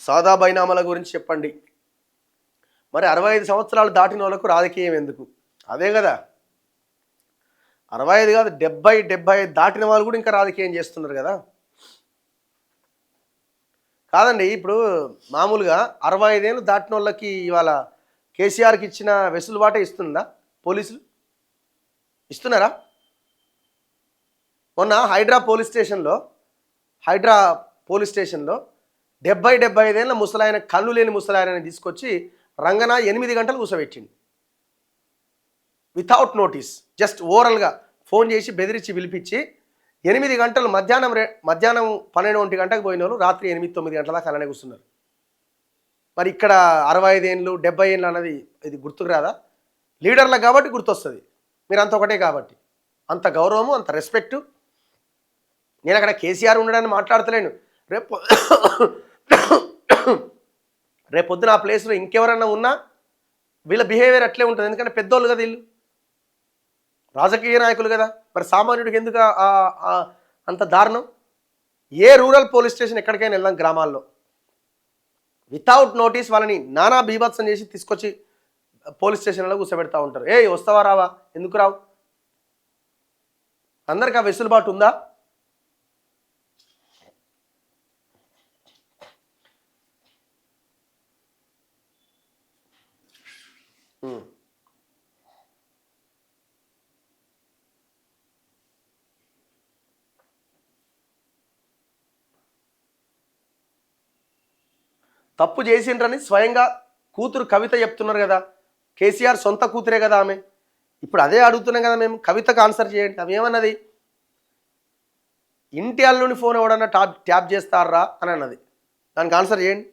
సాదా బైనామాల గురించి చెప్పండి. మరి 65 సంవత్సరాలు దాటిన వాళ్ళకు రాజకీయం ఎందుకు? అదే కదా, 65 కాదు 70 దాటిన వాళ్ళు కూడా ఇంకా రాజకీయం చేస్తున్నారు కదా. కాదండి, ఇప్పుడు మామూలుగా 65 ఏళ్ళు దాటిన వాళ్ళకి ఇవాళ కేసీఆర్కి ఇచ్చిన వెసులుబాటే ఇస్తుందా పోలీసులు? ఇస్తున్నారా? మొన్న హైడ్రా పోలీస్ స్టేషన్లో 75 ఏళ్ళ ముసలాయన, కళ్ళు లేని ముసలాయనని తీసుకొచ్చి రంగన 8 గంటలు కూర్చోబెట్టింది వితౌట్ నోటీస్. జస్ట్ ఓరల్గా ఫోన్ చేసి బెదిరించి పిలిపించి 8 గంటలు మధ్యాహ్నం 12-1 గంటకు పోయిన వాళ్ళు రాత్రి 8-9 గంటల దాకా అలానే కూర్చున్నారు. మరి ఇక్కడ 65 ఏళ్ళు 70 ఏళ్ళు అన్నది ఇది గుర్తుకు రాదా? లీడర్లకు కాబట్టి గుర్తొస్తుంది, మీరు అంత ఒకటే కాబట్టి. అంత గౌరవము, అంత రెస్పెక్టు. నేను అక్కడ కేసీఆర్ ఉండడాన్ని మాట్లాడతలేను. రేపొద్దున ఆ ప్లేస్లో ఇంకెవరన్నా ఉన్నా వీళ్ళ బిహేవియర్ అట్లే ఉంటుంది. ఎందుకంటే పెద్దోళ్ళు కదా వీళ్ళు, రాజకీయ నాయకులు కదా. మరి సామాన్యుడికి ఎందుకు అంత దారుణం? ఏ రూరల్ పోలీస్ స్టేషన్ ఎక్కడికైనా వెళ్దాం, గ్రామాల్లో వితౌట్ నోటీస్ వాళ్ళని నానా బీభత్సం చేసి తీసుకొచ్చి పోలీస్ స్టేషన్లో కూర్చోబెడతా ఉంటారు. వస్తావా రావా, ఎందుకు రావు? అందరికి ఆ వెసులుబాటు ఉందా? తప్పు చేసిండ్రని స్వయంగా కూతురు కవిత చెప్తున్నారు కదా. కేసీఆర్ సొంత కూతురే కదా ఆమె. ఇప్పుడు అదే అడుగుతున్నాం కదా మేము, కవితకు ఆన్సర్ చేయండి. అవి ఏమన్నది? ఇంటి అల్లుని ఫోన్ ఎవడన్నా ట్యాప్ చేస్తారా అని అన్నది. దానికి ఆన్సర్ చేయండి.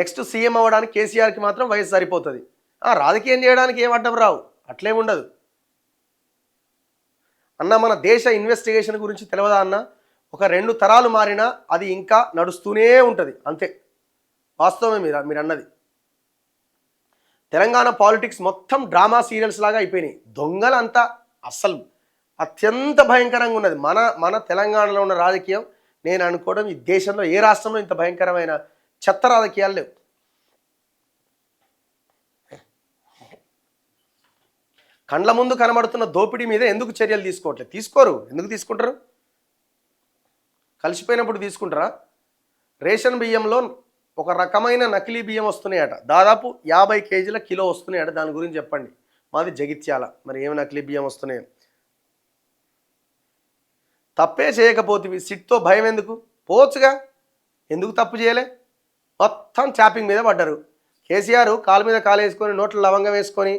నెక్స్ట్ సీఎం అవ్వడానికి కేసీఆర్కి మాత్రం వయసు సరిపోతుంది. రాజకీయం చేయడానికి ఏం అడ్డం రావు, అట్లేం ఉండదు అన్న. మన దేశ ఇన్వెస్టిగేషన్ గురించి తెలియదా అన్న? ఒక 2 తరాలు మారినా అది ఇంకా నడుస్తూనే ఉంటుంది, అంతే. వాస్తవమే మీరు అన్నది. తెలంగాణ పాలిటిక్స్ మొత్తం డ్రామా సీరియల్స్ లాగా అయిపోయినాయి. దొంగలంతా అస్సలు అత్యంత భయంకరంగా ఉన్నది మన తెలంగాణలో ఉన్న రాజకీయం. నేను అనుకోవడం ఈ దేశంలో ఏ రాష్ట్రంలో ఇంత భయంకరమైన చెత్త రాజకీయాలు లేవు. కండ్ల ముందు కనబడుతున్న దోపిడీ మీద ఎందుకు చర్యలు తీసుకోవట్లేదు? తీసుకోరు. ఎందుకు తీసుకుంటారు? కలిసిపోయినప్పుడు తీసుకుంటారా? రేషన్ బియ్యంలో ఒక రకమైన నకిలీ బియ్యం వస్తున్నాయట, దాదాపు 50 కేజీల కిలో వస్తున్నాయట. దాని గురించి చెప్పండి. మాది జగిత్యాల, మరి ఏమి నకిలీ బియ్యం వస్తున్నాయి? తప్పే చేయకపోతే సిట్తో భయం ఎందుకు? పోవచ్చుగా, ఎందుకు తప్పు చేయలే? మొత్తం ట్యాపింగ్ మీద పడ్డారు. కేసీఆర్ కాలు మీద కాలు వేసుకొని, నోట్లో లవంగం వేసుకొని,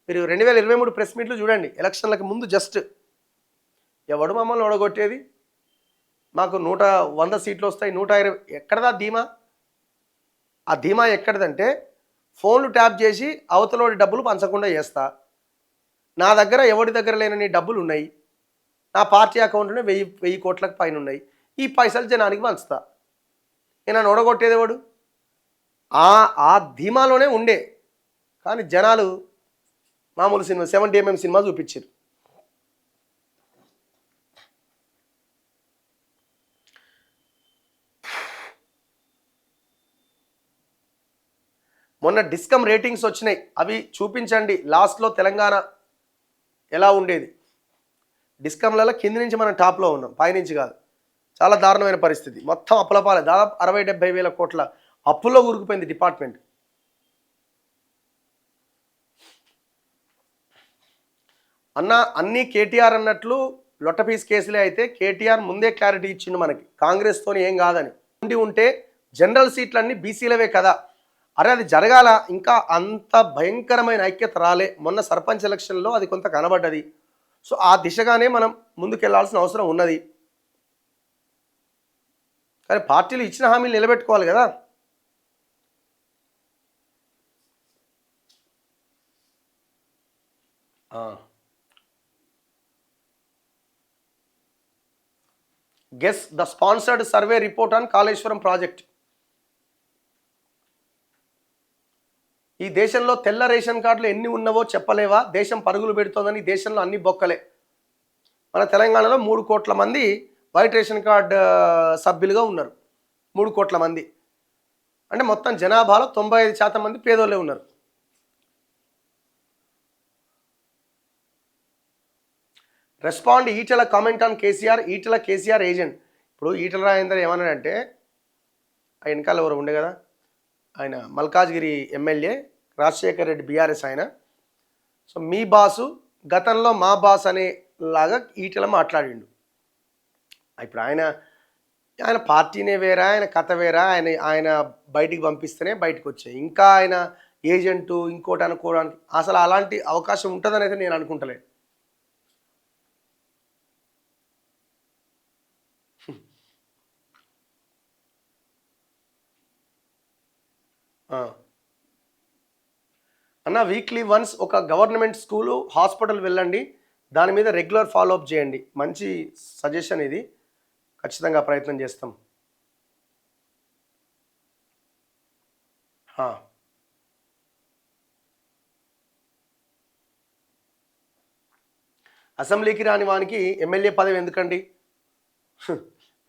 మీరు 2023 ప్రెస్ మీట్లు చూడండి. ఎలక్షన్లకు ముందు జస్ట్ ఎవడు మమ్మల్ని ఓడగొట్టేది, మాకు 100 సీట్లు వస్తాయి, 120. ఎక్కడదా ధీమా? ఆ ధీమా ఎక్కడదంటే ఫోన్లు ట్యాప్ చేసి అవతలోడి డబ్బులు పంచకుండా చేస్తా, నా దగ్గర ఎవడి దగ్గర లేని డబ్బులు ఉన్నాయి, నా పార్టీ అకౌంట్లోనే 1000 కోట్లకు పైన ఉన్నాయి, ఈ పైసలు జనానికి పంచుతా. నేను ఓడగొట్టేది ఎవడు? ఆ ధీమాలోనే ఉండే. కానీ జనాలు మామూలు సినిమా 70mm సినిమా చూపించారు. మొన్న డిస్కమ్ రేటింగ్స్ వచ్చినాయి, అవి చూపించండి. లాస్ట్లో తెలంగాణ ఎలా ఉండేది? డిస్కమ్లలో కింది నుంచి మనం టాప్లో ఉన్నాం, పైనుంచి కాదు. చాలా దారుణమైన పరిస్థితి. మొత్తం అప్పులపాలే. దాదాపు 60-70 వేల కోట్ల అప్పుల్లో కూరుకుపోయింది డిపార్ట్మెంట్. అన్న అన్నీ కేటీఆర్ అన్నట్లు లొట్టపీస్ కేసులే అయితే కేటీఆర్ ముందే క్లారిటీ ఇచ్చిండు మనకి, కాంగ్రెస్తోని ఏం కాదని. ఉంటే జనరల్ సీట్లన్నీ బీసీలవే కదా. అరే అది జరగాల, ఇంకా అంత భయంకరమైన ఐక్యత రాలే. మొన్న సర్పంచ్ ఎలక్షన్లో అది కొంత కనబడ్డది. సో ఆ దిశగానే మనం ముందుకెళ్లాల్సిన అవసరం ఉన్నది. కానీ పార్టీలు ఇచ్చిన హామీలు నిలబెట్టుకోవాలి కదా. Guess the sponsored survey report on Kaleshwaram project. ఈ దేశంలో తెల్ల రేషన్ కార్డులు ఎన్ని ఉన్నవో చెప్పలేవా? దేశం పరుగులు పెడుతోందని దేశంలో అన్ని బొక్కలే. మన తెలంగాణలో 3 కోట్ల మంది వైట్ రేషన్ కార్డ్ సభ్యులుగా ఉన్నారు. 3 కోట్ల మంది అంటే మొత్తం జనాభాలో 95% మంది పేదోళ్ళే ఉన్నారు. Respond Etela comment on KCR, Etela KCR agent. ఇప్పుడు ఈటెల రాజేందర్ ఏమన్నాడంటే, ఆ వెనకాల ఎవరు ఉండే కదా, ఆయన మల్కాజ్గిరి ఎమ్మెల్యే రాజశేఖర్ రెడ్డి బీఆర్ఎస్ ఆయన. సో మీ బాసు గతంలో మా బాస్ అనేలాగా ఈటెల మాట్లాడిండు. ఇప్పుడు ఆయన పార్టీనే వేరా, ఆయన కథ వేరా, ఆయన బయటికి పంపిస్తేనే బయటకు వచ్చాయి. ఇంకా ఆయన ఏజెంటు ఇంకోటి అనుకోవడానికి అసలు అలాంటి అవకాశం ఉంటుందని అయితే నేను అనుకుంటలేదు. అన్న వీక్లీ వన్స్ ఒక గవర్నమెంట్ స్కూలు హాస్పిటల్ వెళ్ళండి, దాని మీద రెగ్యులర్ ఫాలోఅప్ చేయండి. మంచి సజెషన్ ఇది, ఖచ్చితంగా ప్రయత్నం చేస్తాం. అసెంబ్లీకి రాని వానికి ఎమ్మెల్యే పదవి ఎందుకండి?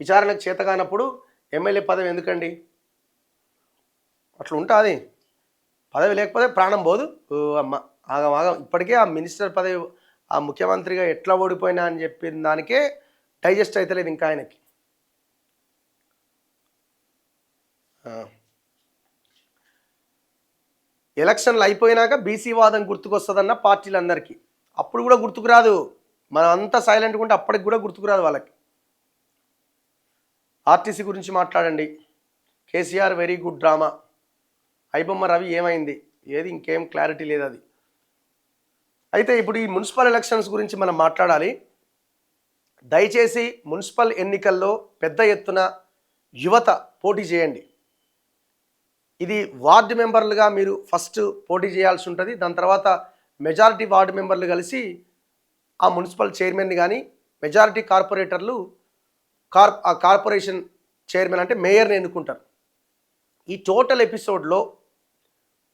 విచారణకు చేతగానప్పుడు ఎమ్మెల్యే పదవి ఎందుకండి? అట్లా ఉంటుంది. పదవి లేకపోతే ప్రాణం పోదు. అమ్మ ఆగం ఇప్పటికే ఆ మినిస్టర్ పదవి ఆ ముఖ్యమంత్రిగా ఎట్లా ఓడిపోయినా అని చెప్పిన దానికే డైజెస్ట్ అవుతలేదు ఇంకా ఆయనకి. ఎలక్షన్లు అయిపోయినాక బీసీ వాదం గుర్తుకొస్తుందన్న పార్టీలందరికీ. అప్పుడు కూడా గుర్తుకు రాదు. మనం అంతా సైలెంట్గా ఉంటే అప్పటికి కూడా గుర్తుకు రాదు వాళ్ళకి. ఆర్టీసీ గురించి మాట్లాడండి. KCR very good drama. IBomma Ravi ఏమైంది? ఏది ఇంకేం క్లారిటీ లేదు అది. అయితే ఇప్పుడు ఈ మున్సిపల్ ఎలక్షన్స్ గురించి మనం మాట్లాడాలి. దయచేసి మున్సిపల్ ఎన్నికల్లో పెద్ద ఎత్తున యువత పోటీ చేయండి. ఇది వార్డు మెంబర్లుగా మీరు ఫస్ట్ పోటీ చేయాల్సి ఉంటుంది. దాని తర్వాత మెజారిటీ వార్డు మెంబర్లు కలిసి ఆ మున్సిపల్ చైర్మన్ని కానీ, మెజారిటీ కార్పొరేటర్లు కార్పొరేషన్ చైర్మన్ అంటే మేయర్ని ఎన్నుకుంటారు. ఈ టోటల్ ఎపిసోడ్లో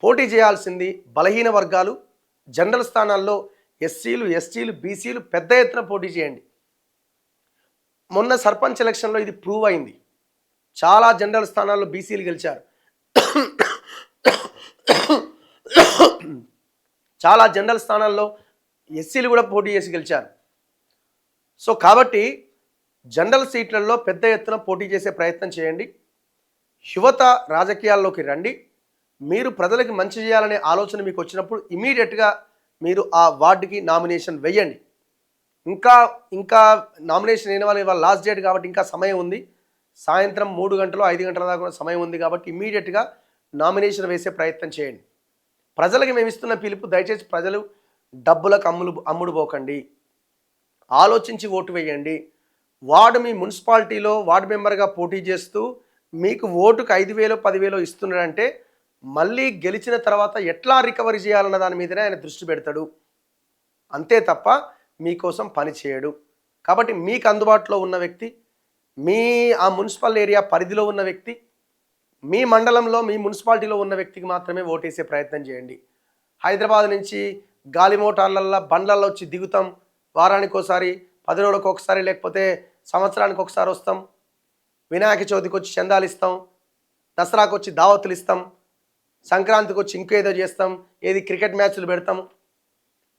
పోటీ చేయాల్సింది బలహీన వర్గాలు, జనరల్ స్థానాల్లో ఎస్సీలు, ఎస్టీలు, బీసీలు పెద్ద ఎత్తున పోటీ చేయండి. మొన్న సర్పంచ్ ఎలక్షన్లో ఇది ప్రూవ్ అయింది. చాలా జనరల్ స్థానాల్లో బీసీలు గెలిచారు. చాలా జనరల్ స్థానాల్లో ఎస్సీలు కూడా పోటీ చేసి గెలిచారు. సో కాబట్టి జనరల్ సీట్లలో పెద్ద ఎత్తున పోటీ చేసే ప్రయత్నం చేయండి. యువత రాజకీయాల్లోకి రండి. మీరు ప్రజలకి మంచి చేయాలనే ఆలోచన మీకు వచ్చినప్పుడు ఇమీడియట్గా మీరు ఆ వార్డుకి నామినేషన్ వేయండి. ఇంకా నామినేషన్ అయిన వాళ్ళు ఇవాళ లాస్ట్ డేట్ కాబట్టి ఇంకా సమయం ఉంది. సాయంత్రం 3 గంటలు 5 గంటల దాకా సమయం ఉంది కాబట్టి ఇమీడియట్గా నామినేషన్ వేసే ప్రయత్నం చేయండి. ప్రజలకి మేము ఇస్తున్న పిలుపు, దయచేసి ప్రజలు డబ్బులకు అమ్ముడు పోకండి. ఆలోచించి ఓటు వేయండి. వార్డు మీ మున్సిపాలిటీలో వార్డు మెంబర్గా పోటీ చేస్తూ మీకు ఓటుకు 5,000 10,000 ఇస్తున్నాడంటే మళ్ళీ గెలిచిన తర్వాత ఎట్లా రికవరీ చేయాలన్న దాని మీదనే ఆయన దృష్టి పెడతాడు. అంతే తప్ప మీకోసం పని చేయడు. కాబట్టి మీకు అందుబాటులో ఉన్న వ్యక్తి, మీ ఆ మున్సిపల్ ఏరియా పరిధిలో ఉన్న వ్యక్తి, మీ మండలంలో మీ మున్సిపాలిటీలో ఉన్న వ్యక్తికి మాత్రమే ఓటేసే ప్రయత్నం చేయండి. హైదరాబాద్ నుంచి గాలి మోటార్లల్లో బండ్లల్లో వచ్చి దిగుతాం, వారానికి ఒకసారి, 10 రోజులకు ఒకసారి, లేకపోతే సంవత్సరానికి ఒకసారి వస్తాం, వినాయక చవితికి వచ్చి చందాలు ఇస్తాం, దసరాకు వచ్చి దావతులు ఇస్తాం, సంక్రాంతికి వచ్చి ఇంకేదో చేస్తాం, ఏది క్రికెట్ మ్యాచ్లు పెడతాం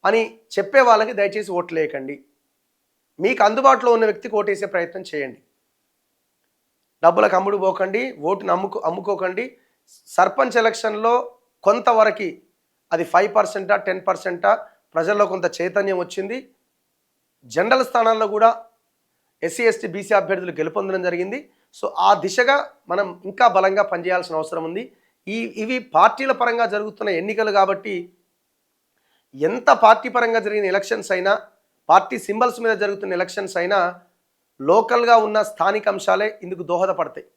అని చెప్పే వాళ్ళకి దయచేసి ఓట్లు వేయకండి. మీకు అందుబాటులో ఉన్న వ్యక్తికి ఓటేసే ప్రయత్నం చేయండి. డబ్బులకు అమ్ముడు పోకండి, ఓటును అమ్ముకోకండి. సర్పంచ్ ఎలక్షన్లో కొంతవరకు అది 5%, 10% ప్రజల్లో కొంత చైతన్యం వచ్చింది. జనరల్ స్థానాల్లో కూడా ఎస్సీ, ఎస్టీ, బీసీ అభ్యర్థులు గెలుపొందడం జరిగింది. సో ఆ దిశగా మనం ఇంకా బలంగా పనిచేయాల్సిన అవసరం ఉంది. ఇవి పార్టీల పరంగా జరుగుతున్న ఎన్నికలు కాబట్టి ఎంత పార్టీ పరంగా జరిగిన ఎలక్షన్స్ అయినా, పార్టీ సింబల్స్ మీద జరుగుతున్న ఎలక్షన్స్ అయినా లోకల్గా ఉన్న స్థానిక అంశాలే ఇందుకు దోహదపడతాయి.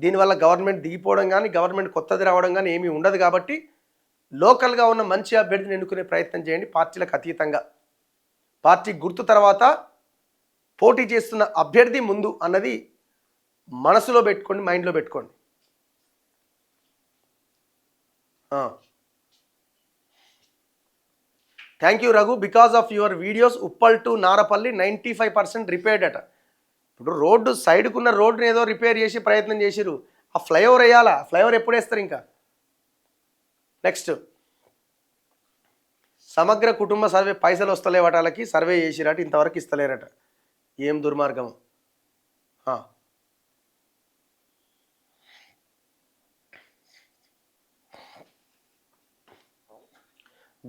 దీనివల్ల గవర్నమెంట్ దిగిపోవడం కానీ, గవర్నమెంట్ కొత్తది రావడం కానీ ఏమీ ఉండదు. కాబట్టి లోకల్గా ఉన్న మంచి అభ్యర్థిని ఎన్నుకునే ప్రయత్నం చేయండి. పార్టీలకు అతీతంగా పార్టీ గుర్తు తర్వాత పోటీ చేస్తున్న అభ్యర్థి ముందు అన్నది మనసులో పెట్టుకోండి, మైండ్లో పెట్టుకోండి. Thank you Raghu, because of your videos Uppal to Narapally 95% repaired అట. ఇప్పుడు రోడ్డు సైడ్కున్న రోడ్డుని ఏదో రిపేర్ చేసి ప్రయత్నం చేసిరు, ఆ ఫ్లైఓవర్ వేయాలా? ఫ్లైఓవర్ ఎప్పుడు వేస్తారు ఇంకా? నెక్స్ట్, సమగ్ర కుటుంబ సర్వే పైసలు వస్తలేవట, వాళ్ళకి సర్వే చేసిరట, ఇంతవరకు ఇస్తలేరట. ఏం దుర్మార్గం.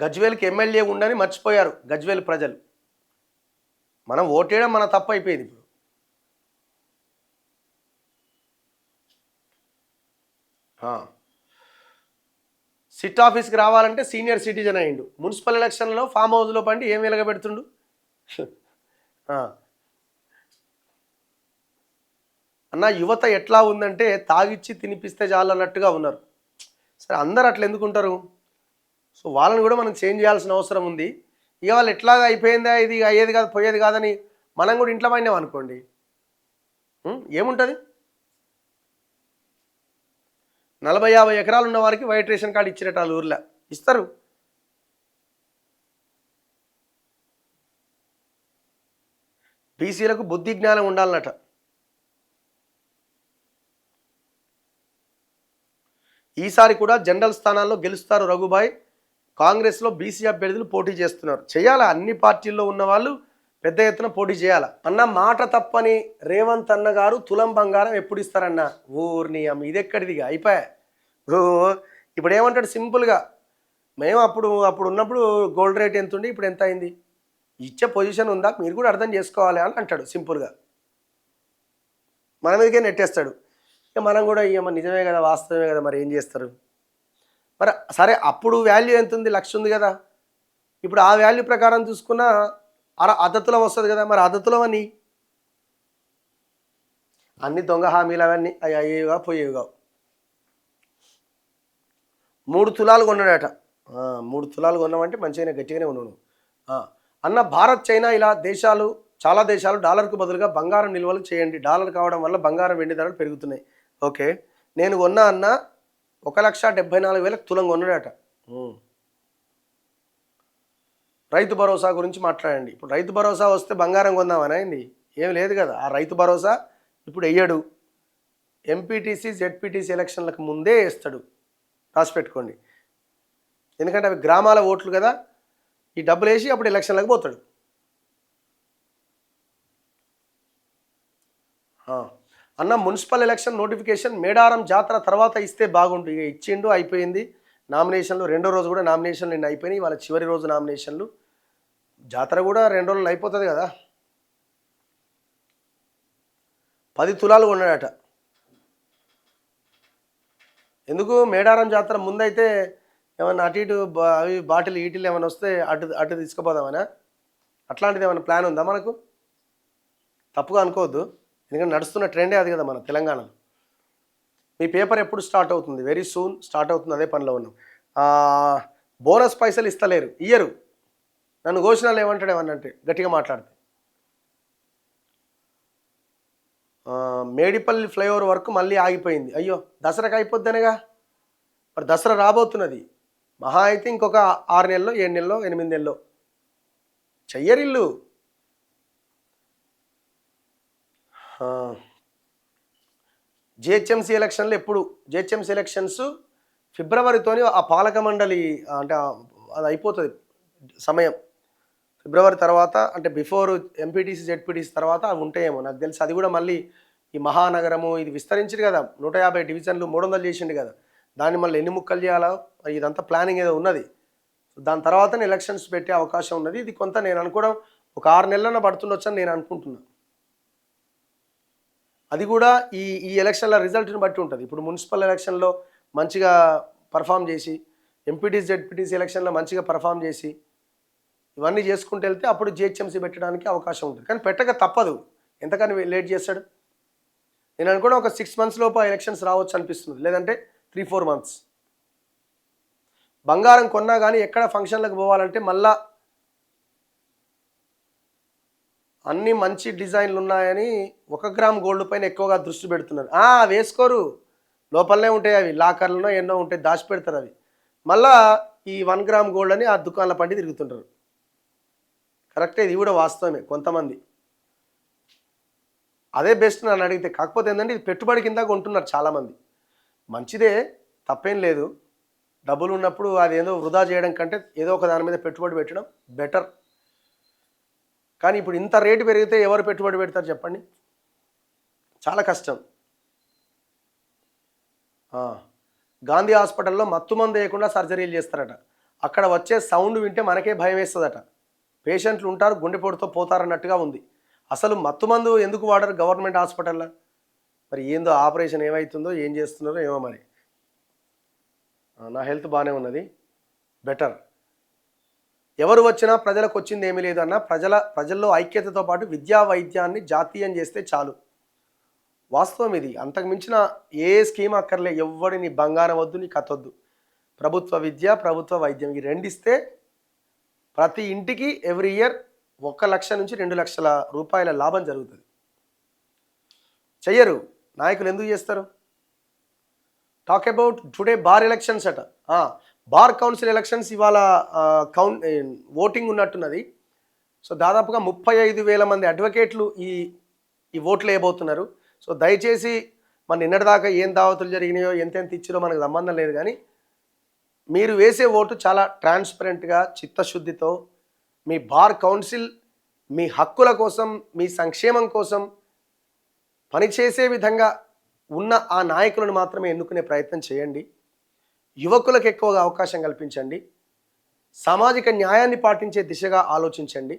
గజ్వేల్కి ఎమ్మెల్యే ఉండని మర్చిపోయారు గజ్వేల్ ప్రజలు. మనం ఓటేయడం మన తప్పు అయిపోయింది. ఇప్పుడు సిట్ ఆఫీస్కి రావాలంటే సీనియర్ సిటిజన్ అయ్యిండు, మున్సిపల్ ఎలక్షన్లో ఫామ్ హౌస్లో పండి ఏం వెలగబెడుతుండు. అన్న యువత ఎట్లా ఉందంటే తాగిచ్చి తినిపిస్తే చాలన్నట్టుగా ఉన్నారు. సరే అందరు అట్లా ఎందుకుంటారు? సో వాళ్ళని కూడా మనం చేంజ్ చేయాల్సిన అవసరం ఉంది. ఇక వాళ్ళు ఎట్లాగా అయిపోయిందా, ఇది అయ్యేది కాదు పోయేది కాదని మనం కూడా ఇంట్లో పడినాం అనుకోండి, ఏముంటుంది? 40-50 ఎకరాలు ఉన్న వారికి వైట్ రేషన్ కార్డు ఇచ్చినట్టు వాళ్ళు ఊర్లో ఇస్తారు. బీసీలకు బుద్ధి జ్ఞానం ఉండాలన్నట. ఈసారి కూడా జనరల్ స్థానాల్లో గెలుస్తారు రఘుబాయ్, కాంగ్రెస్లో బీసీ అభ్యర్థులు పోటీ చేస్తున్నారు. చేయాలా, అన్ని పార్టీల్లో ఉన్న వాళ్ళు పెద్ద ఎత్తున పోటీ చేయాలా. అన్న మాట తప్పని రేవంత్ అన్న గారు తులం బంగారం ఎప్పుడు ఇస్తారన్న? ఊరిని అమ్మ ఇది ఎక్కడిదిగా అయిపోయా. ఇప్పుడు ఏమంటాడు సింపుల్గా, మేము అప్పుడు ఉన్నప్పుడు గోల్డ్ రేట్ ఎంత ఉండి ఇప్పుడు ఎంత అయింది, ఇచ్చే పొజిషన్ ఉందా మీరు కూడా అర్థం చేసుకోవాలి అని అంటాడు సింపుల్గా. మన మీదకే నెట్టేస్తాడు. ఇక మనం కూడా ఇక నిజమే కదా వాస్తవమే కదా మరి ఏం చేస్తారు. మరి సరే అప్పుడు వాల్యూ ఎంత ఉంది? 1,00,000 ఉంది కదా. ఇప్పుడు ఆ వాల్యూ ప్రకారం చూసుకున్నా అద్దతులం వస్తుంది కదా. మరి అద్దతులం అని అన్ని దొంగ హామీలు అవన్నీ అయ్యేవిగా పోయేవిగా. 3 తులాలు కొన్నాడట. 3 తులాలు కొన్నామంటే మంచిగానే గట్టిగానే ఉన్నాను అన్న. భారత్ చైనా ఇలా చాలా దేశాలు డాలర్కు బదులుగా బంగారం నిల్వలు చేయండి. డాలర్ కావడం వల్ల బంగారం వెండి ధరలు పెరుగుతున్నాయి. ఓకే, నేను కొన్నా అన్న 1,74,000 తులం కొన్నాడట. రైతు భరోసా గురించి మాట్లాడండి. ఇప్పుడు రైతు భరోసా వస్తే బంగారం కొందామని అయింది, ఏం లేదు కదా. ఆ రైతు భరోసా ఇప్పుడు వెయ్యడు, ఎంపీటీసీ జెడ్పీటీసీ ఎలక్షన్లకు ముందే వేస్తాడు, రాసి పెట్టుకోండి. ఎందుకంటే అవి గ్రామాల ఓట్లు కదా, ఈ డబ్బులు వేసి అప్పుడు ఎలక్షన్లకు పోతాడు. అన్న మున్సిపల్ ఎలక్షన్ నోటిఫికేషన్ మేడారం జాతర తర్వాత ఇస్తే బాగుంటుంది. ఇక ఇచ్చిండు, అయిపోయింది. నామినేషన్లు రెండో రోజు కూడా నామినేషన్లు నిన్న అయిపోయినాయి, వాళ్ళ చివరి రోజు నామినేషన్లు. జాతర కూడా 2 రోజులు అయిపోతుంది కదా. 10 తులాలు కొన్నాడట. ఎందుకు? మేడారం జాతర ముందైతే ఏమన్నా అటు ఇటు అవి బాటిల్ ఈటిల్ ఏమైనా వస్తే అటు తీసుకుపోదామనా? అట్లాంటిది ఏమైనా ప్లాన్ ఉందా మనకు? తప్పుగా అనుకోవద్దు, ఎందుకంటే నడుస్తున్న ట్రెండే అది కదా మన తెలంగాణలో. మీ పేపర్ ఎప్పుడు స్టార్ట్ అవుతుంది? వెరీ సూన్ స్టార్ట్ అవుతుంది, అదే పనిలో ఉన్నాం. బోనస్ పైసలు ఇస్తలేరు, ఇయ్యరు. నన్ను ఘోషణలు ఏమంటాడు ఏమన్నంటే గట్టిగా మాట్లాడితే. మేడిపల్లి ఫ్లైఓవర్ వరకు మళ్ళీ ఆగిపోయింది. అయ్యో, దసరాకి అయిపోద్దనేగా. మరి దసరా రాబోతున్నది, మహా అయితే ఇంకొక 6 నెలలో 7 నెలలో 8 నెలలో చెయ్యరిల్లు. జిహెచ్ఎంసీ ఎలక్షన్లు ఎప్పుడు? జిహెచ్ఎంసీ ఎలక్షన్స్ ఫిబ్రవరితోని ఆ పాలక మండలి అంటే అది అయిపోతుంది సమయం. ఫిబ్రవరి తర్వాత అంటే బిఫోర్ ఎంపీటీసీ జెడ్పీటీసీ తర్వాత అవి ఉంటాయేమో నాకు తెలిసి. అది కూడా మళ్ళీ ఈ మహానగరము ఇది విస్తరించింది కదా, 150 డివిజన్లు 300 చేసిండు కదా, దాన్ని మళ్ళీ ఎన్ని ముక్కలు చేయాలా ఇదంతా ప్లానింగ్ ఏదో ఉన్నది. దాని తర్వాతనే ఎలక్షన్స్ పెట్టే అవకాశం ఉన్నది. ఇది కొంత నేను అనుకోవడం ఒక 6 నెలలన పడుతుండొచ్చు అని నేను అనుకుంటున్నా. అది కూడా ఈ ఎలక్షన్ల రిజల్ట్ని బట్టి ఉంటుంది. ఇప్పుడు మున్సిపల్ ఎలక్షన్లో మంచిగా పర్ఫామ్ చేసి, ఎంపీటీసీ జెడ్పీటీసీ ఎలక్షన్లో మంచిగా పర్ఫామ్ చేసి ఇవన్నీ చేసుకుంటూ వెళ్తే అప్పుడు జిహెచ్ఎంసీ పెట్టడానికి అవకాశం ఉంటుంది. కానీ పెట్టక తప్పదు, ఎంతకని లేట్ చేస్తాడు. నేను అనుకోవడం ఒక 6 months లోపు ఎలక్షన్స్ రావచ్చు అనిపిస్తుంది, లేదంటే 3-4 months. బంగారం కొన్నా కానీ ఎక్కడ ఫంక్షన్లకు పోవాలంటే మళ్ళా అన్ని మంచి డిజైన్లు ఉన్నాయని 1 గ్రామ్ గోల్డ్ పైన ఎక్కువగా దృష్టి పెడుతున్నారు. వేసుకోరు, లోపలనే ఉంటాయి అవి, లాకర్లలో ఎన్నో ఉంటాయి, దాచిపెడతారు అవి. మళ్ళా ఈ 1 గ్రామ్ గోల్డ్ అని ఆ దుకాణాల పండి తిరుగుతుంటారు. కరెక్టే, ఇది కూడా వాస్తవమే. కొంతమంది అదే బెస్ట్ నన్ను అడిగితే. కాకపోతే ఏంటంటే ఇది పెట్టుబడి కింద కొంటున్నారు చాలామంది. మంచిదే, తప్పేం లేదు. డబ్బులు ఉన్నప్పుడు అదేదో వృధా చేయడం కంటే ఏదో ఒక దాని మీద పెట్టుబడి పెట్టడం బెటర్. కానీ ఇప్పుడు ఇంత రేటు పెరిగితే ఎవరు పెట్టుబడి పెడతారు చెప్పండి? చాలా కష్టం. గాంధీ హాస్పిటల్లో మత్తు మందు వేయకుండా సర్జరీలు చేస్తారట. అక్కడ వచ్చే సౌండ్ వింటే మనకే భయం వేస్తుందట. పేషెంట్లు ఉంటారు, గుండెపోటుతో పోతారన్నట్టుగా ఉంది. అసలు మత్తు మందు ఎందుకు వాడరు గవర్నమెంట్ హాస్పిటల్లో? మరి ఏందో ఆపరేషన్ ఏమవుతుందో ఏం చేస్తున్నారో ఏమో మరి. నా హెల్త్ బాగానే ఉన్నది, బెటర్. ఎవరు వచ్చినా ప్రజలకు వచ్చింది ఏమీ లేదు అన్న. ప్రజల్లో ఐక్యతతో పాటు విద్యా వైద్యాన్ని జాతీయం చేస్తే చాలు. వాస్తవం ఇది. అంతకు మించిన ఏ స్కీమ్ అక్కర్లే. ఎవ్వడి నీ బంగారం వద్దు, నీ కథ వద్దు. ప్రభుత్వ విద్య, ప్రభుత్వ వైద్యం ఈ రెండిస్తే ప్రతి ఇంటికి ఎవ్రీ ఇయర్ 1 లక్ష నుంచి 2 లక్షల రూపాయల లాభం జరుగుతుంది. చెయ్యరు నాయకులు, ఎందుకు చేస్తారు? Talk about today bar elections అట. బార్ కౌన్సిల్ ఎలక్షన్స్ ఇవాళ ఓటింగ్ ఉన్నట్టున్నది. సో దాదాపుగా 35,000 మంది అడ్వకేట్లు ఈ ఓట్లు వేయబోతున్నారు. సో దయచేసి మన నిన్నటిదాకా ఏం దావతులు జరిగినాయో ఎంతెంత ఇచ్చిరో మనకు సంబంధం లేదు, కానీ మీరు వేసే ఓటు చాలా ట్రాన్స్పరెంట్గా చిత్తశుద్ధితో మీ బార్ కౌన్సిల్ మీ హక్కుల కోసం, మీ సంక్షేమం కోసం పనిచేసే విధంగా ఉన్న ఆ నాయకులను మాత్రమే ఎన్నుకునే ప్రయత్నం చేయండి. యువకులకు ఎక్కువగా అవకాశం కల్పించండి. సామాజిక న్యాయాన్ని పాటించే దిశగా ఆలోచించండి.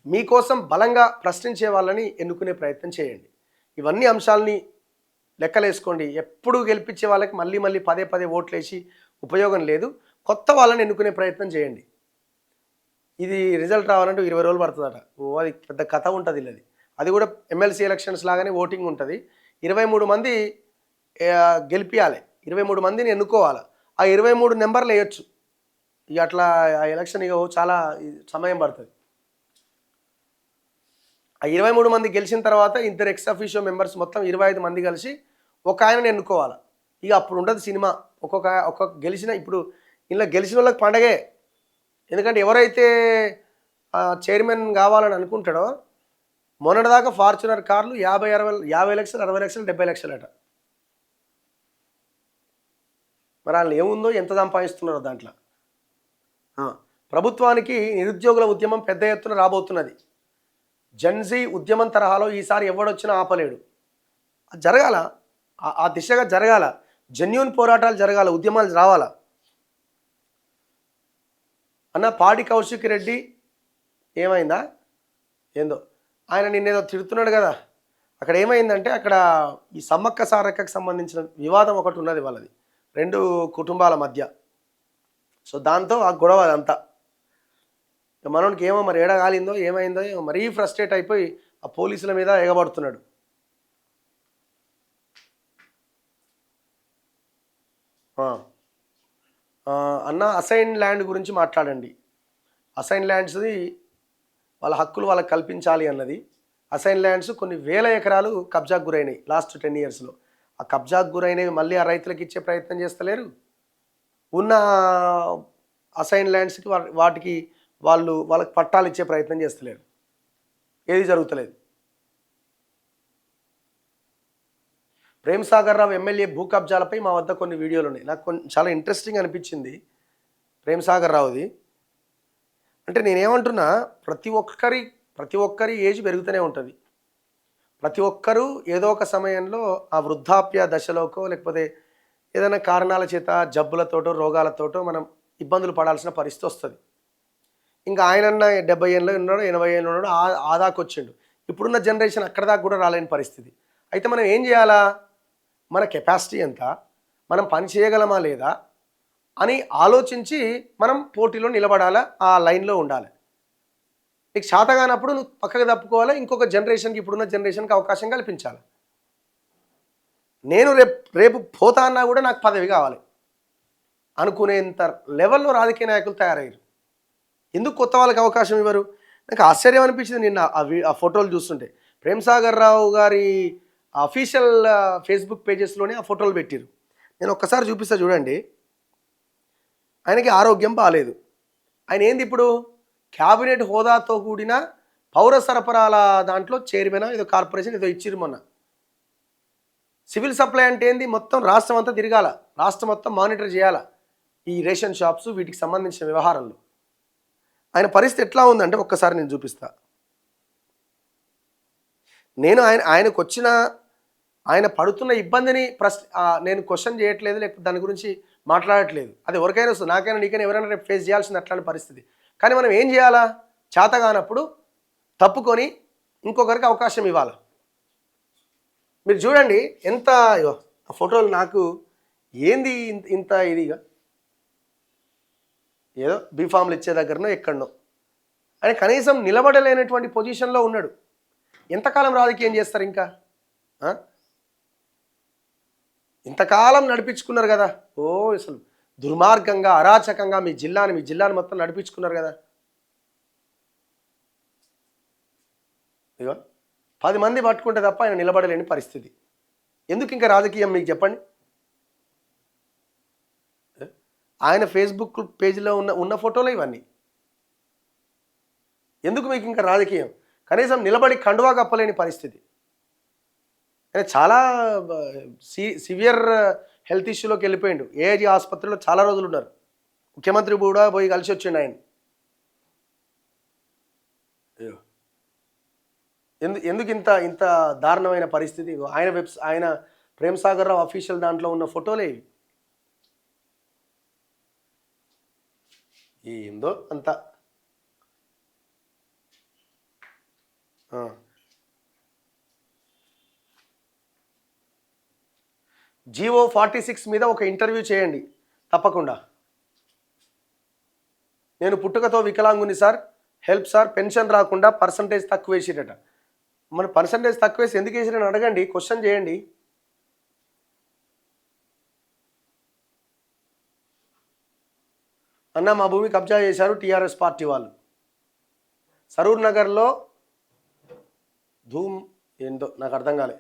మీకోసం బలంగా ప్రశ్నించే వాళ్ళని ఎన్నుకునే ప్రయత్నం చేయండి. ఇవన్నీ అంశాలని లెక్కలేసుకోండి. ఎప్పుడు గెలిపించే వాళ్ళకి మళ్ళీ మళ్ళీ పదే పదే ఓట్లేసి ఉపయోగం లేదు. కొత్త వాళ్ళని ఎన్నుకునే ప్రయత్నం చేయండి. ఇది రిజల్ట్ రావాలంటే 20 రోజులు పడుతుందట. అది పెద్ద కథ ఉంటుంది. అది కూడా ఎమ్మెల్సీ ఎలక్షన్స్ లాగానే ఓటింగ్ ఉంటుంది. 23 మంది గెలిపియాలి, 23 మందిని ఎన్నుకోవాలి. ఆ 23 నెంబర్లు వేయచ్చు. ఇక అట్లా ఆ ఎలక్షన్ ఇక చాలా సమయం పడుతుంది. ఆ 23 మంది గెలిచిన తర్వాత ఇద్దరు ఎక్స్ అఫీషియో మెంబర్స్ మొత్తం 25 మంది కలిసి ఒక ఆయనను ఎన్నుకోవాలి. ఇక అప్పుడు ఉండదు సినిమా. ఒక్కొక్క గెలిచిన, ఇప్పుడు ఇలా గెలిచిన వాళ్ళకి పండగే. ఎందుకంటే ఎవరైతే చైర్మన్ కావాలని అనుకుంటాడో, మొన్నటిదాకా ఫార్చునర్ కార్లు 50 లక్షలు, 60 లక్షలు, 70 లక్షలు అట. మరి వాళ్ళు ఏముందో, ఎంత సంపాదిస్తున్నారో దాంట్లో. ప్రభుత్వానికి నిరుద్యోగుల ఉద్యమం పెద్ద ఎత్తున రాబోతున్నది. జెన్జీ ఉద్యమం తరహాలో ఈసారి ఎవడొచ్చినా ఆపలేడు. అది జరగాల, ఆ దిశగా జరగాల. జెన్యూన్ పోరాటాలు జరగాల, ఉద్యమాలు రావాలా. అన్న పాడి కౌశిక్ రెడ్డి ఏమైందా ఏందో, ఆయన నిన్నేదో తిడుతున్నాడు కదా. అక్కడ ఏమైందంటే, అక్కడ ఈ సమ్మక్క సారక్కకు సంబంధించిన వివాదం ఒకటి ఉన్నది వాళ్ళది, 2 కుటుంబాల మధ్య. సో దాంతో ఆ గొడవ అదంతా. మనోనికి ఏమో మరి ఏడగాలిందో ఏమైందో మరీ ఫ్రస్ట్రేట్ అయిపోయి ఆ పోలీసుల మీద ఎగబడుతున్నాడు. అన్న అసైన్ ల్యాండ్ గురించి మాట్లాడండి. అసైన్ ల్యాండ్స్ది వాళ్ళ హక్కులు వాళ్ళకి కల్పించాలి అన్నది. అసైన్ ల్యాండ్స్ కొన్ని వేల ఎకరాలు కబ్జాకు గురైనాయి లాస్ట్ 10 ఇయర్స్లో. ఆ కబ్జాకు గురైనవి మళ్ళీ ఆ రైతులకు ఇచ్చే ప్రయత్నం చేస్తలేరు. ఉన్న అసైన్ ల్యాండ్స్కి వాటికి వాళ్ళకి పట్టాలు ఇచ్చే ప్రయత్నం చేస్తలేరు. ఏది జరుగుతలేదు. ప్రేమ్ సాగర్ రావు ఎమ్మెల్యే భూ కబ్జాలపై మా వద్ద కొన్ని వీడియోలు ఉన్నాయి. నాకు చాలా ఇంట్రెస్టింగ్ అనిపించింది ప్రేమ్ సాగర్ రావుది. అంటే నేనేమంటున్నా, ప్రతి ఒక్కరి ఏజ్ పెరుగుతూనే ఉంటుంది. ప్రతి ఒక్కరూ ఏదో ఒక సమయంలో ఆ వృద్ధాప్య దశలోకో లేకపోతే ఏదైనా కారణాల చేత జబ్బులతోటో రోగాలతోటో మనం ఇబ్బందులు పడాల్సిన పరిస్థితి వస్తుంది. ఇంకా ఆయనన్న 70 ఏళ్ళు ఉన్నాడు, 80 ఏళ్ళు ఉన్నాడు, ఆదాకు వచ్చిండు. ఇప్పుడున్న జనరేషన్ అక్కడ దాకా కూడా రాలేని పరిస్థితి. అయితే మనం ఏం చేయాలా? మన కెపాసిటీ ఎంత, మనం పని చేయగలమా లేదా అని ఆలోచించి మనం పోటీలో నిలబడాలా, ఆ లైన్లో ఉండాలి. నీకు చేత కానప్పుడు నువ్వు పక్కకు తప్పుకోవాలా, ఇంకొక జనరేషన్కి, ఇప్పుడున్న జనరేషన్కి అవకాశం కల్పించాలి. నేను రేపు పోతా అన్నా కూడా నాకు పదవి కావాలి అనుకునేంత లెవెల్లో రాజకీయ నాయకులు తయారయ్యారు. ఎందుకు కొత్త వాళ్ళకి అవకాశం ఇవ్వరు? నాకు ఆశ్చర్యం అనిపించింది నిన్న ఆ ఫోటోలు చూస్తుంటే. ప్రేమ్ సాగర్ రావు గారి అఫీషియల్ ఫేస్బుక్ పేజెస్లోనే ఆ ఫోటోలు పెట్టారు. నేను ఒక్కసారి చూపిస్తా చూడండి. ఆయనకి ఆరోగ్యం బాగాలేదు. ఆయన ఏంది ఇప్పుడు క్యాబినెట్ హోదాతో కూడిన పౌర సరఫరాల దాంట్లో చైర్మన్ ఏదో కార్పొరేషన్ ఏదో ఇచ్చిరు మొన్న. సివిల్ సప్లై అంటే ఏంది? మొత్తం రాష్ట్రం అంతా తిరగాల, రాష్ట్రం మొత్తం మానిటర్ చేయాల ఈ రేషన్ షాప్స్ వీటికి సంబంధించిన వ్యవహారంలో. ఆయన పరిస్థితి ఎట్లా ఉందంటే ఒక్కసారి నేను చూపిస్తా. నేను ఆయనకు వచ్చిన ఆయన పడుతున్న ఇబ్బందిని నేను క్వశ్చన్ చేయట్లేదు, లేకపోతే దాని గురించి మాట్లాడట్లేదు. అది ఎవరికైనా వస్తుంది, నాకైనా నీకైనా ఎవరైనా రేపు ఫేస్ చేయాల్సిన అట్లాంటి పరిస్థితి. కానీ మనం ఏం చేయాలా? చేతగానప్పుడు తప్పుకొని ఇంకొకరికి అవకాశం ఇవ్వాలి. మీరు చూడండి ఎంత ఆ ఫోటోలు, నాకు ఏంది ఇంత ఇదిగా, ఏదో బీఫామ్లు ఇచ్చే దగ్గరనో ఎక్కడనో. ఆయన కనీసం నిలబడలేనటువంటి పొజిషన్లో ఉన్నాడు. ఎంతకాలం రాజకీయం చేస్తారు ఇంకా? ఇంతకాలం నడిపించుకున్నారు కదా. అసలు దుర్మార్గంగా అరాచకంగా మీ జిల్లాని మొత్తం నడిపించుకున్నారు కదా. ఇగో 10 మంది పట్టుకుంటే తప్ప ఆయన నిలబడలేని పరిస్థితి. ఎందుకు ఇంకా రాజకీయం మీకు చెప్పండి? ఆయన ఫేస్బుక్ పేజీలో ఉన్న ఫోటోలు ఇవన్నీ. ఎందుకు మీకు ఇంకా రాజకీయం? కనీసం నిలబడి కండువా కప్పలేని పరిస్థితి. చాలా సివియర్ హెల్త్ ఇష్యూలోకి వెళ్ళిపోయిండు. ఏఐజీ ఆసుపత్రిలో చాలా రోజులు ఉన్నారు. ముఖ్యమంత్రి కూడా పోయి కలిసి వచ్చిండు ఆయన. ఎందుకు ఇంత దారుణమైన పరిస్థితి? ఆయన ప్రేమ్ సాగర్ రావు అఫీషియల్ దాంట్లో ఉన్న ఫోటోలే ఇవి. ఏందో అంత జీవో 46 మీద ఒక ఇంటర్వ్యూ చేయండి తప్పకుండా. నేను పుట్టుకతో వికలాంగుని సార్, హెల్ప్ సార్, పెన్షన్ రాకుండా పర్సంటేజ్ తక్కువ వేసిరట. మరి పర్సంటేజ్ తక్కువ వేసి ఎందుకు వేసిరని అడగండి, క్వశ్చన్ చేయండి. అన్న మా భూమి కబ్జా చేశారు టీఆర్ఎస్ పార్టీ వాళ్ళు. సరూర్ నగర్లో ధూమ్ ఏందో నాకు అర్థం కాలే.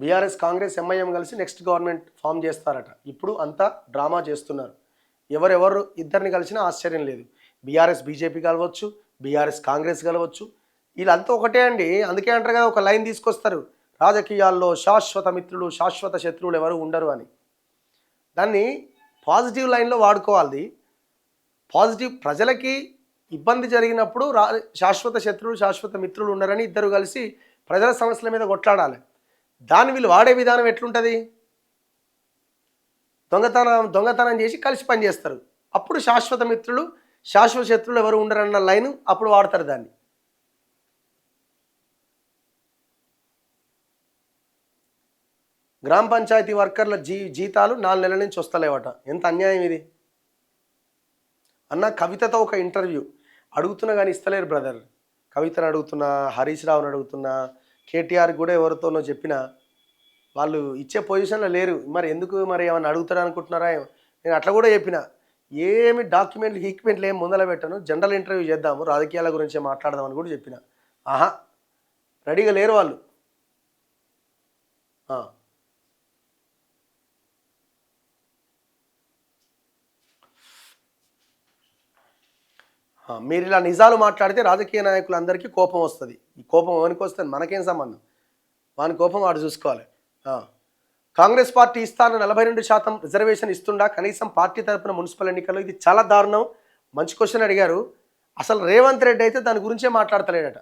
బీఆర్ఎస్ కాంగ్రెస్ ఎంఐఎం కలిసి నెక్స్ట్ గవర్నమెంట్ ఫామ్ చేస్తారట. ఇప్పుడు అంతా డ్రామా చేస్తున్నారు. ఎవరెవరు ఇద్దరిని కలిసినా ఆశ్చర్యం లేదు. బీఆర్ఎస్ బీజేపీ కలవచ్చు, బీఆర్ఎస్ కాంగ్రెస్ కలవచ్చు, వీళ్ళంతా ఒకటే అండి. అందుకే అంటారు కదా, ఒక లైన్ తీసుకొస్తారు, రాజకీయాల్లో శాశ్వత మిత్రులు శాశ్వత శత్రువులు ఎవరు ఉండరు అని. దాన్ని పాజిటివ్ లైన్లో వాడుకోవాలి. పాజిటివ్, ప్రజలకి ఇబ్బంది జరిగినప్పుడు శాశ్వత శత్రువులు శాశ్వత మిత్రులు ఉండరని ఇద్దరు కలిసి ప్రజల సమస్యల మీద కొట్లాడాలి. దాన్ని వీళ్ళు వాడే విధానం ఎట్లుంటుంది? దొంగతనం చేసి కలిసి పనిచేస్తారు. అప్పుడు శాశ్వత మిత్రులు శాశ్వత శత్రువులు ఎవరు ఉండరన్న లైన్ అప్పుడు వాడతారు దాన్ని. గ్రామ పంచాయతీ వర్కర్ల జీతాలు 4 నెలల నుంచి వస్తలేవట. ఎంత అన్యాయం ఇది అన్న. కవితతో ఒక ఇంటర్వ్యూ అడుగుతున్నా కానీ ఇస్తలేరు బ్రదర్. కవితను అడుగుతున్నా, హరీష్ రావుని అడుగుతున్నా, కేటీఆర్ కూడా ఎవరితోనో చెప్పినా వాళ్ళు ఇచ్చే పొజిషన్లో లేరు. మరి ఎందుకు మరి ఏమన్నా అడుగుతారు అనుకుంటున్నారా? నేను అట్లా కూడా చెప్పిన, ఏమి ఈక్విప్మెంట్లు ఏమి ముందల పెట్టను, జనరల్ ఇంటర్వ్యూ చేద్దాము, రాజకీయాల గురించి మాట్లాడదామని కూడా చెప్పిన. ఆహా, రెడీగా లేరు వాళ్ళు. మీరు ఇలా నిజాలు మాట్లాడితే రాజకీయ నాయకులందరికీ కోపం వస్తుంది. ఈ కోపం ఎవరికి వస్తుంది? మనకేం సంబంధం? వాని కోపం వాడు చూసుకోవాలి. కాంగ్రెస్ పార్టీ ఇస్తాను 42% రిజర్వేషన్ ఇస్తుండా కనీసం పార్టీ తరపున మున్సిపల్ ఎన్నికల్లో? ఇది చాలా దారుణం. మంచి క్వశ్చన్ అడిగారు. అసలు రేవంత్ రెడ్డి అయితే దాని గురించే మాట్లాడతలేడట.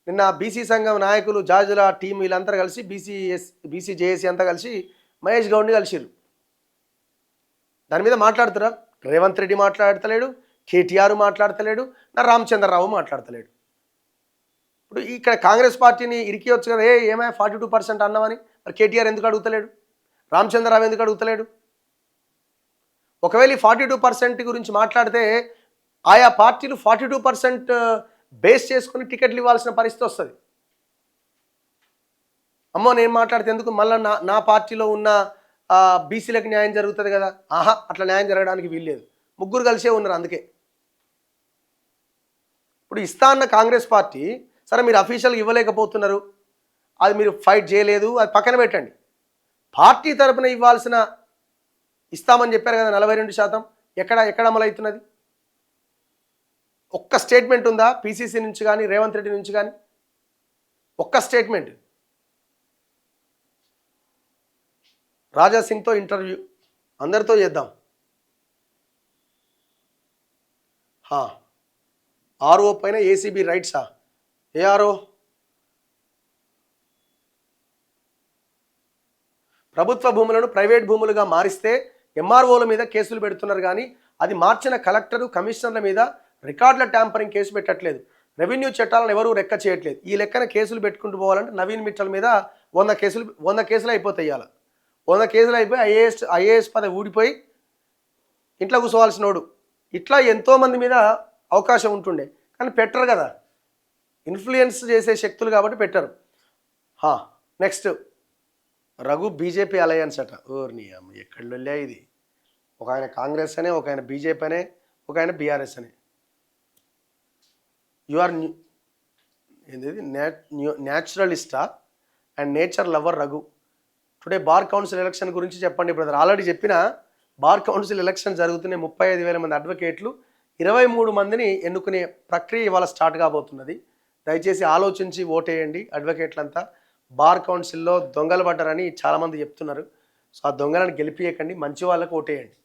నిన్న బీసీ సంఘం నాయకులు, జాజుల టీం వీళ్ళంతా కలిసి బీసీ జేఏసీ అంతా కలిసి మహేష్ గౌడ్ని కలిసిరు. దాని మీద మాట్లాడుతురా? రేవంత్ రెడ్డి మాట్లాడతలేడు, కేటీఆర్ మాట్లాడతలేడు, నా రామచంద్రరావు మాట్లాడతలేడు. ఇప్పుడు ఇక్కడ కాంగ్రెస్ పార్టీని ఇరికివచ్చు కదా, ఏమైనా 42% అన్నామని. మరి కేటీఆర్ ఎందుకు అడుగుతలేడు? రామచంద్రరావు ఎందుకు అడుగుతలేడు? ఒకవేళ ఈ 42% గురించి మాట్లాడితే ఆయా పార్టీలు 42% బేస్ చేసుకుని టికెట్లు ఇవ్వాల్సిన పరిస్థితి వస్తుంది. అమ్మో నేను మాట్లాడితే ఎందుకు, మళ్ళీ నా పార్టీలో ఉన్న బీసీలకు న్యాయం జరుగుతుంది కదా. ఆహా, అట్లా న్యాయం జరగడానికి వీల్లేదు. ముగ్గురు కలిసే ఉన్నారు. అందుకే ఇప్పుడు ఇస్తా అన్న కాంగ్రెస్ పార్టీ, సరే మీరు అఫీషియల్గా ఇవ్వలేకపోతున్నారు, అది మీరు ఫైట్ చేయలేదు, అది పక్కన పెట్టండి. పార్టీ తరపున ఇవ్వాల్సిన ఇస్తామని చెప్పారు కదా 42%. ఎక్కడ అమలవుతున్నది? ఒక్క స్టేట్మెంట్ ఉందా పీసీసీ నుంచి కానీ రేవంత్ రెడ్డి నుంచి కానీ? ఒక్క స్టేట్మెంట్. రాజా సింగ్తో ఇంటర్వ్యూ అందరితో చేద్దాం. ఆర్ఓ పైన ఏసీబీ రైట్సా? ఏ ఆర్ఓ? ప్రభుత్వ భూములను ప్రైవేట్ భూములుగా మారిస్తే ఎంఆర్ఓల మీద కేసులు పెడుతున్నారు, కానీ అది మార్చిన కలెక్టరు కమిషనర్ల మీద రికార్డుల ట్యాంపరింగ్ కేసు పెట్టట్లేదు. రెవెన్యూ చట్టాలను ఎవరూ లెక్క చేయట్లేదు. ఈ లెక్కన కేసులు పెట్టుకుంటూ పోవాలంటే నవీన్ మిట్టల్ మీద 100 కేసులు అయిపోతాయి. ఇవాళ 100 కేసులు అయిపోయి ఐఏఎస్ పదవి ఊడిపోయి ఇంట్లో కూర్చోవాల్సినోడు. ఇట్లా ఎంతోమంది మీద అవకాశం ఉంటుండే, కానీ పెట్టరు కదా, ఇన్ఫ్లుయెన్స్ చేసే శక్తులు కాబట్టి పెట్టరు. నెక్స్ట్ రఘు బీజేపీ అలయన్స్ అట. ఓర్ని ఎక్కడ వెళ్ళా ఇది? ఒక ఆయన కాంగ్రెస్ అనే, ఒక ఆయన బీజేపీ అనే, ఒక ఆయన బీఆర్ఎస్ అనే. యు ఆర్ ఏంది న్యాచురలిస్టా and nature lover Raghu. Today bar council election గురించి చెప్పండి బ్రదర్. ఆల్రెడీ చెప్పిన, బార్ కౌన్సిల్ ఎలక్షన్ జరుగుతున్నాయి. 35,000 మంది అడ్వకేట్లు, 23 మందిని ఎన్నుకునే ప్రక్రియ ఇవాళ స్టార్ట్ కాబోతున్నది. దయచేసి ఆలోచించి ఓటేయండి అడ్వకేట్లంతా. బార్ కౌన్సిల్లో దొంగలు పడ్డారని చాలామంది చెప్తున్నారు. సో ఆ దొంగలను గెలిపియకండి, మంచి వాళ్ళకు ఓటేయండి.